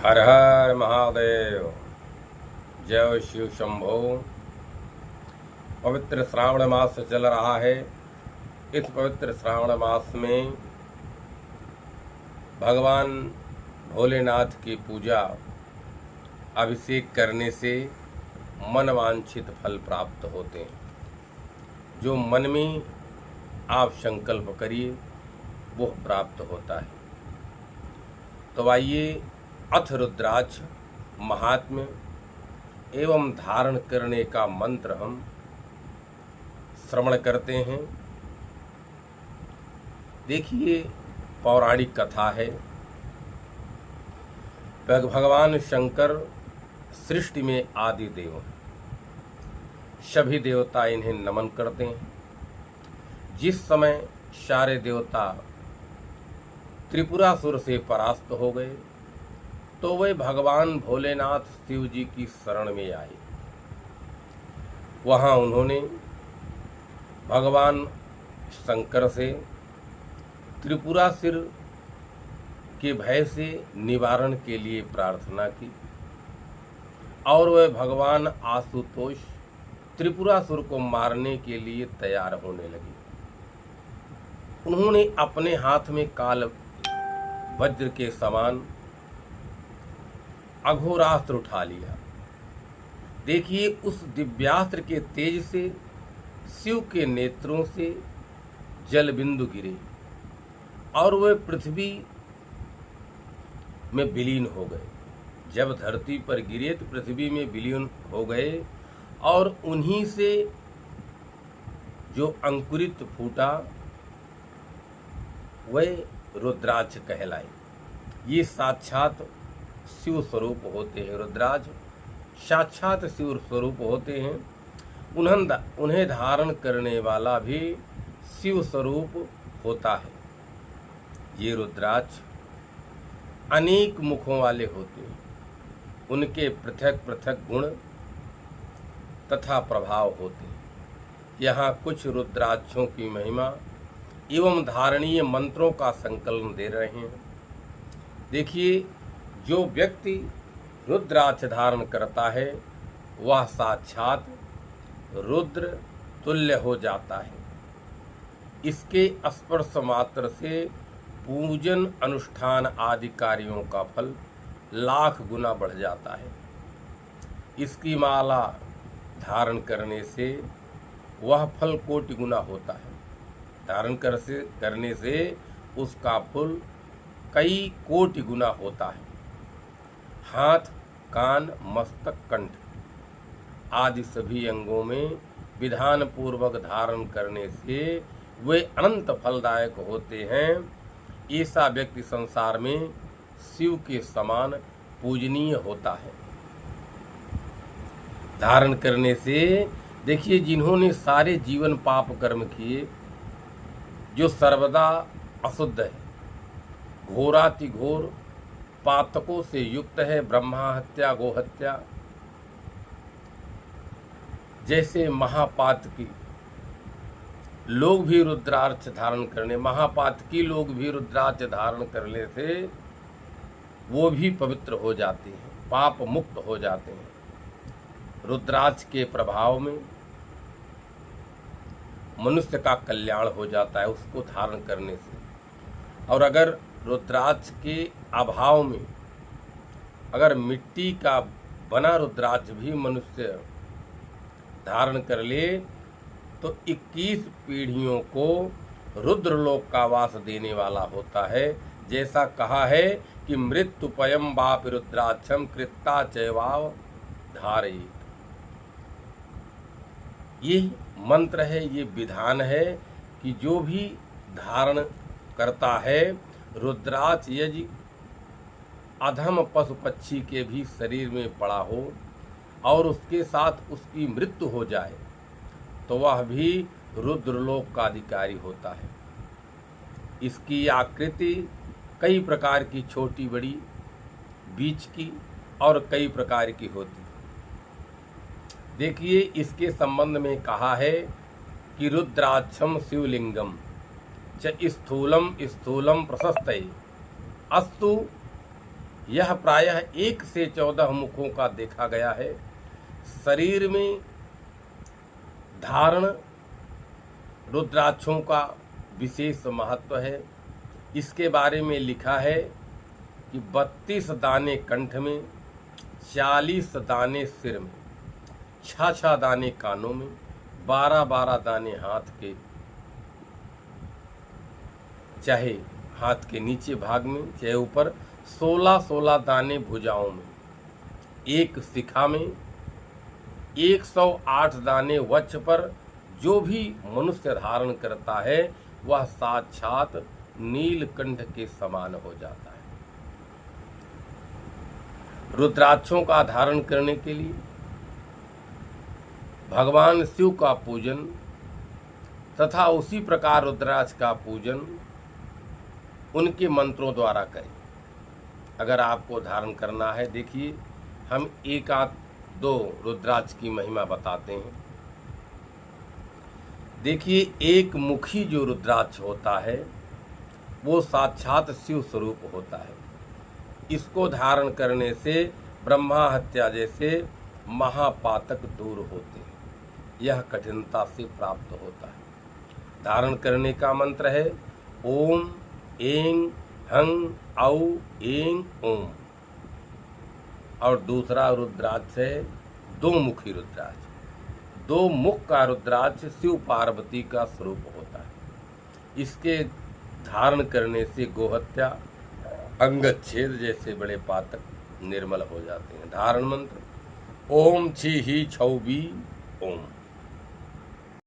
हर हर महादेव। जय शिव शंभो। पवित्र श्रावण मास चल रहा है। इस पवित्र श्रावण मास में भगवान भोलेनाथ की पूजा अभिषेक करने से मनवांछित फल प्राप्त होते हैं। जो मन में आप संकल्प करिए वो प्राप्त होता है। तो आइए अथ रुद्राक्ष महात्म्य एवं धारण करने का मंत्र हम श्रवण करते हैं। देखिए, पौराणिक कथा है। भगवान शंकर सृष्टि में आदि देव हैं। सभी देवता इन्हें नमन करते हैं। जिस समय सारे देवता त्रिपुरासुर से परास्त हो गए तो वे भगवान भोलेनाथ शिव जी की शरण में आए। वहां उन्होंने भगवान शंकर से त्रिपुरासुर के भय से निवारण के लिए प्रार्थना की और वह भगवान आशुतोष त्रिपुरासुर को मारने के लिए तैयार होने लगे। उन्होंने अपने हाथ में काल वज्र के समान अघोरास्त्र उठा लिया। देखिए, उस दिव्यास्त्र के तेज से शिव के नेत्रों से जल बिंदु गिरे और वे पृथ्वी में विलीन हो गए। जब धरती पर गिरे तो पृथ्वी में विलीन हो गए और उन्हीं से जो अंकुरित फूटा वह रुद्राक्ष कहलाए। ये साक्षात शिव स्वरूप होते हैं। रुद्राक्ष साक्षात शिव स्वरूप होते हैं। उन्हें धारण करने वाला भी शिव स्वरूप होता है। ये रुद्राक्ष अनेक मुखों वाले होते हैं। उनके पृथक पृथक गुण तथा प्रभाव होते हैं। यहाँ कुछ रुद्राक्षों की महिमा एवं धारणीय मंत्रों का संकलन दे रहे हैं। देखिए, जो व्यक्ति रुद्राक्ष धारण करता है वह साक्षात रुद्र तुल्य हो जाता है। इसके स्पर्श मात्र से पूजन अनुष्ठान आदि कार्यों का फल लाख गुना बढ़ जाता है। इसकी माला धारण करने से वह फल कोटि गुना होता है। धारण करने से उसका फल कई कोटि गुना होता है। हाथ, कान, मस्तक, कंठ आदि सभी अंगों में विधान पूर्वक धारण करने से वे अनंत फलदायक होते हैं। ऐसा व्यक्ति संसार में शिव के समान पूजनीय होता है। धारण करने से देखिए, जिन्होंने सारे जीवन पाप कर्म किए, जो सर्वदा अशुद्ध है, घोराति घोर पातकों से युक्त है, ब्रह्मा हत्या, गोहत्या जैसे महापातकी लोग भी रुद्राक्ष धारण करने महापातकी लोग भी रुद्राक्ष धारण करने से वो भी पवित्र हो जाते हैं, पाप मुक्त हो जाते हैं। रुद्राक्ष के प्रभाव में मनुष्य का कल्याण हो जाता है उसको धारण करने से। और अगर रुद्राक्ष के अभाव में अगर मिट्टी का बना रुद्राक्ष भी मनुष्य धारण कर ले तो 21 पीढ़ियों को रुद्रलोक का वास देने वाला होता है। जैसा कहा है कि मृत्युपयम बाप रुद्राक्षम कृत्ता चैवाव धारयेत। ये मंत्र है, ये विधान है कि जो भी धारण करता है रुद्राक्ष, यदि अधम पशु पक्षी के भी शरीर में पड़ा हो और उसके साथ उसकी मृत्यु हो जाए तो वह भी रुद्रलोक का अधिकारी होता है। इसकी आकृति कई प्रकार की, छोटी बड़ी, बीच की और कई प्रकार की होती। देखिए, इसके संबंध में कहा है कि रुद्राक्षम शिवलिंगम च स्थूलम स्थूलम प्रशस्तये अस्तु यह प्रायः 1 से 14 मुखों का देखा गया है। शरीर में धारण रुद्राक्षों का विशेष महत्व है। इसके बारे में लिखा है कि 32 दाने कंठ में, 40 दाने सिर में, 6 दाने कानों में, 12 दाने हाथ के, चाहे हाथ के नीचे भाग में चाहे ऊपर, 16 दाने भुजाओं में, एक शिखा में, 108 दाने वक्ष पर। जो भी मनुष्य धारण करता है वह साक्षात नीलकंठ के समान हो जाता है। रुद्राक्षों का धारण करने के लिए भगवान शिव का पूजन तथा उसी प्रकार रुद्राक्ष का पूजन उनके मंत्रों द्वारा करें। अगर आपको धारण करना है, देखिए हम 1-2 रुद्राक्ष की महिमा बताते हैं। देखिए, एक मुखी जो रुद्राक्ष होता है वो साक्षात शिव स्वरूप होता है। इसको धारण करने से ब्रह्मा हत्या जैसे महापातक दूर होते हैं। यह कठिनता से प्राप्त होता है। धारण करने का मंत्र है ओम ऐं हं औ ऐं ओम। और दूसरा रुद्राक्ष है 2 मुखी रुद्राक्ष। 2 मुख का रुद्राक्ष शिव पार्वती का स्वरूप होता है। इसके धारण करने से गोहत्या, अंगच्छेद जैसे बड़े पातक निर्मल हो जाते हैं। धारण मंत्र ओम छी ही छौ बी ओम।